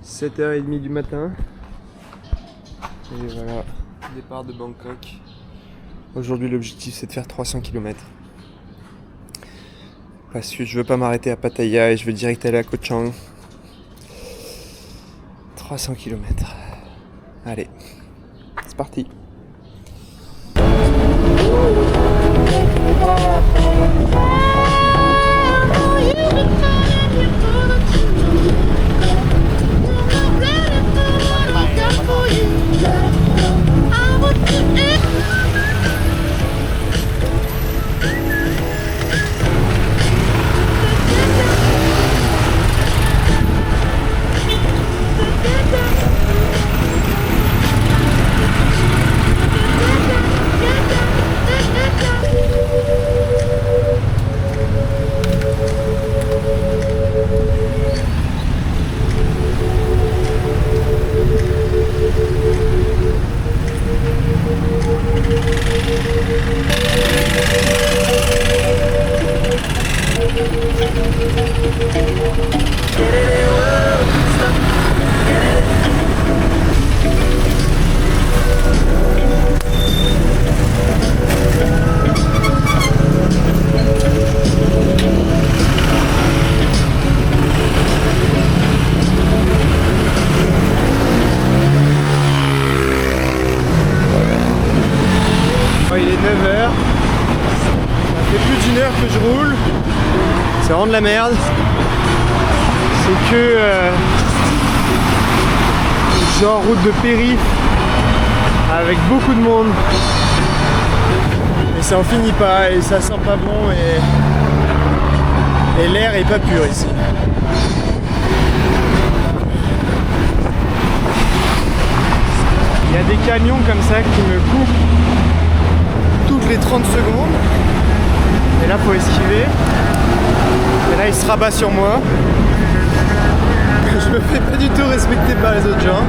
7h30 du matin. Et voilà, départ de Bangkok. Aujourd'hui l'objectif c'est de faire 300 km. Parce que je veux pas m'arrêter à Pattaya et je veux direct aller à Koh Chang. 300 km. Allez, c'est parti. Il est 9h, ça fait plus d'1 heure que je roule, c'est vraiment de la merde, c'est que genre route de périph' avec beaucoup de monde et ça en finit pas et ça sent pas bon et l'air est pas pur ici. Il y a des camions comme ça qui me coupent toutes les 30 secondes et là faut esquiver et là il se rabat sur moi. Je me fais pas du tout respecter par les autres gens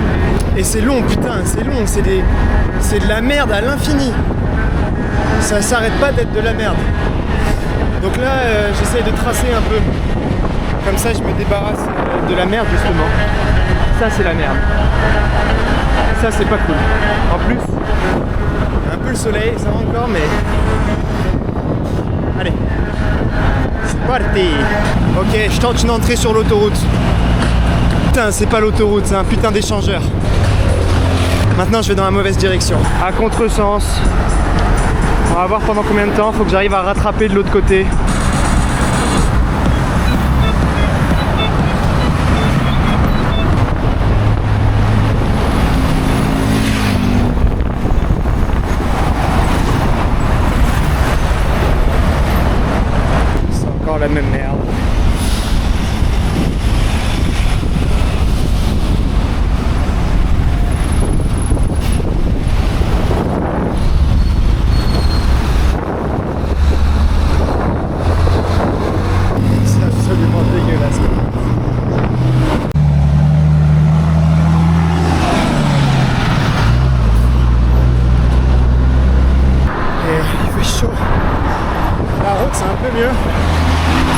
et c'est long, putain, c'est long, c'est de la merde à l'infini, ça s'arrête pas d'être de la merde. Donc là j'essaye de tracer un peu comme ça, je me débarrasse de la merde justement. Ça c'est la merde, ça c'est pas cool. En plus un peu le soleil, ça va encore, mais allez, c'est parti. Ok, je tente une entrée sur l'autoroute. Putain, c'est pas l'autoroute, c'est un putain d'échangeur. Maintenant je vais dans la mauvaise direction, à contresens. On va voir pendant combien de temps, faut que j'arrive à rattraper de l'autre côté. La même merde. C'est absolument dégueulasse. Et il fait chaud. La route c'est un peu mieux.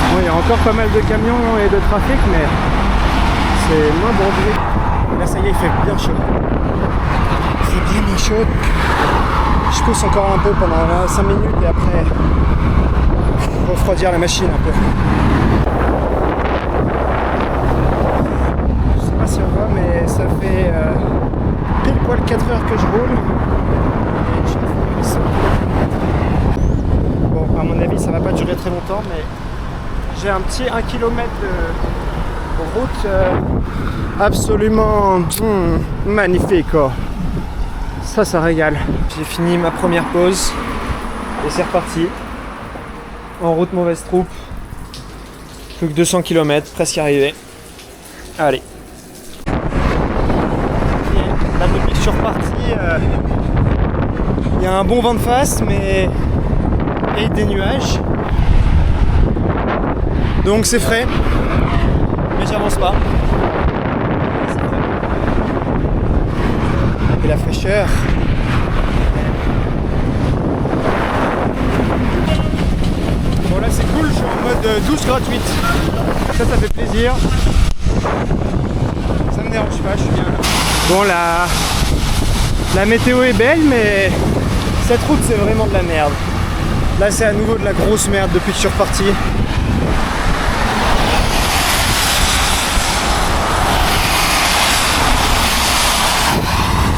Bon, il y a encore pas mal de camions et de trafic, mais c'est moins bondé. Là, ça y est, il fait bien chaud. Il fait bien chaud. Je pousse encore un peu pendant 5 minutes et après, refroidir la machine un peu. Je sais pas si on voit, mais ça fait pile poil 4 heures que je roule. Et j'ai fait 800 km. Bon, à mon avis, ça va pas durer très longtemps, mais j'ai un petit 1 km de route absolument magnifique. Oh. Ça régale. J'ai fini ma première pause et c'est reparti. En route mauvaise troupe. Plus que 200 km, presque arrivé. Allez. Là depuis que je suis reparti, il y a un bon vent de face mais et des nuages. Donc c'est frais, mais j'avance pas. Et la fraîcheur. Bon là c'est cool, je suis en mode douche gratuite. Ça fait plaisir. Ça me dérange pas, je suis bien là. Bon, la météo est belle, mais cette route c'est vraiment de la merde. Là c'est à nouveau de la grosse merde depuis que je suis reparti.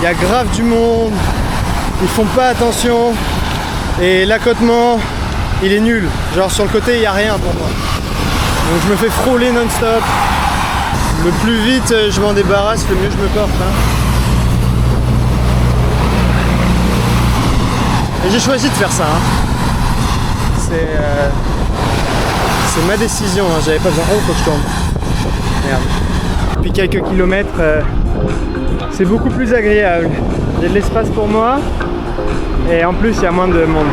Il y a grave du monde, ils font pas attention et l'accotement il est nul. Genre sur le côté il n'y a rien pour moi. Donc je me fais frôler non-stop. Le plus vite je m'en débarrasse, le mieux je me porte. Hein. Et j'ai choisi de faire ça. Hein. C'est ma décision, hein. J'avais pas besoin. Oh, faut que je tourne. Merde. Depuis quelques kilomètres, c'est beaucoup plus agréable. Il y a de l'espace pour moi et en plus il y a moins de monde.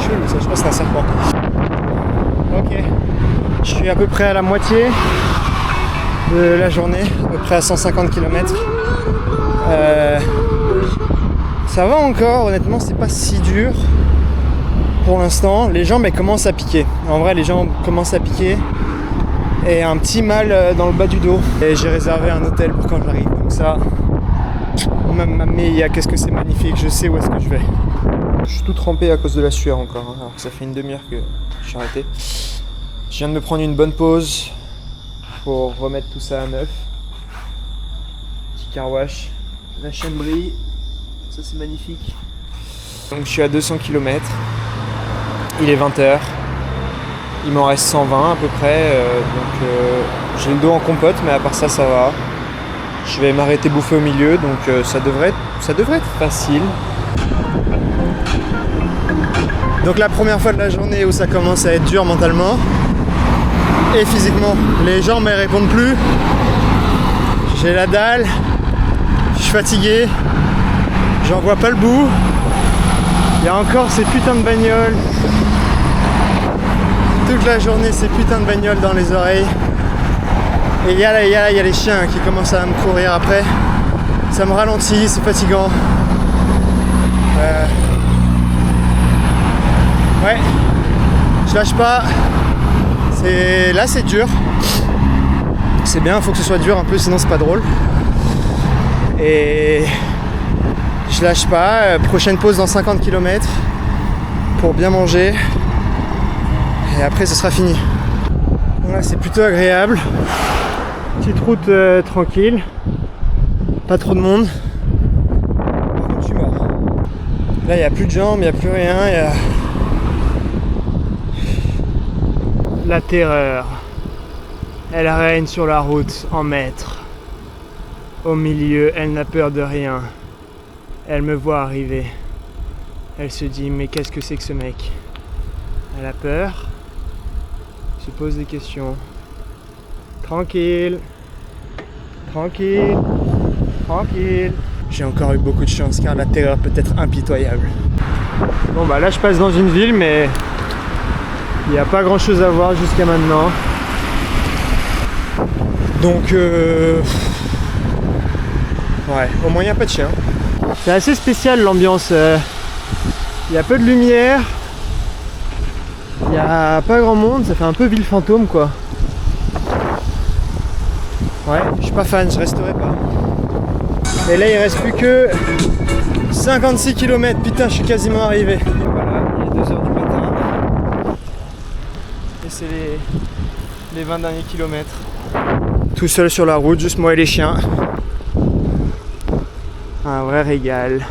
Chelou ça, je pense que c'est un serpent. Ok, je suis à peu près à la moitié de la journée, à peu près à 150 km. Ça va encore, honnêtement c'est pas si dur pour l'instant. Les jambes elles commencent à piquer. En vrai les jambes commencent à piquer. Et un petit mal dans le bas du dos. Et j'ai réservé un hôtel pour quand j'arrive. Donc ça, mais qu'est-ce que c'est magnifique, je sais où est-ce que je vais. Je suis tout trempé à cause de la sueur encore. Hein. Alors que ça fait une demi-heure que je suis arrêté. Je viens de me prendre une bonne pause pour remettre tout ça à neuf. Petit car wash. La chaîne brille. Ça c'est magnifique. Donc je suis à 200 km. Il est 20h. Il m'en reste 120 à peu près, donc j'ai le dos en compote, mais à part ça, ça va. Je vais m'arrêter bouffer au milieu, donc ça devrait être facile. Donc la première fois de la journée où ça commence à être dur mentalement et physiquement. Les jambes elles répondent plus. J'ai la dalle, je suis fatigué, j'en vois pas le bout. Il y a encore ces putains de bagnoles. Toute la journée, ces putains de bagnoles dans les oreilles. Et il y a les chiens qui commencent à me courir après. Ça me ralentit, c'est fatigant. Ouais, je lâche pas. Là, c'est dur. C'est bien, faut que ce soit dur un peu, sinon c'est pas drôle. Et je lâche pas. Prochaine pause dans 50 km pour bien manger. Et après ce sera fini. Voilà, c'est plutôt agréable. Petite route tranquille. Pas trop de monde. Par contre je suis mort. Là il n'y a plus de jambes, il n'y a plus rien. La terreur. Elle règne sur la route en maître. Au milieu, elle n'a peur de rien. Elle me voit arriver. Elle se dit mais qu'est-ce que c'est que ce mec? Elle a peur. Se pose des questions. Tranquille. Tranquille. Tranquille. J'ai encore eu beaucoup de chance car la terreur peut être impitoyable. Bon bah là je passe dans une ville mais il n'y a pas grand chose à voir jusqu'à maintenant. Donc ouais, au moins il n'y a pas de chien. C'est assez spécial l'ambiance. Il y a peu de lumière. Il n'y a pas grand monde, ça fait un peu ville fantôme quoi. Ouais, je suis pas fan, je resterai pas. Et là il reste plus que 56 km, putain je suis quasiment arrivé. Voilà, il est 2h du matin. Et c'est les 20 derniers kilomètres. Tout seul sur la route, juste moi et les chiens. Un vrai régal.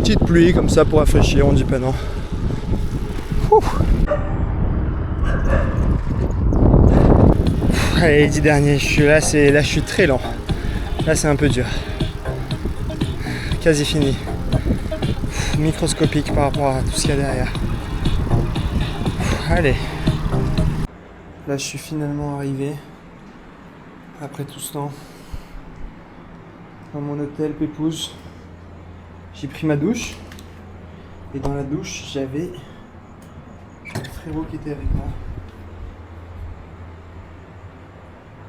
Petite pluie comme ça pour rafraîchir, on dit pas non. Allez, les 10 derniers, je suis là, je suis très lent. Là c'est un peu dur. Quasi fini. Microscopique par rapport à tout ce qu'il y a derrière. Allez. Là je suis finalement arrivé. Après tout ce temps. Dans mon hôtel Pépouze. J'ai pris ma douche. Et dans la douche j'avais un frérot qui était avec moi.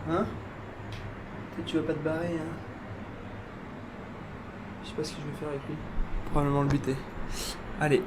Hein? Peut-être tu vas pas te barrer, hein? Je sais pas ce que je vais faire avec lui. Probablement le buter. Allez,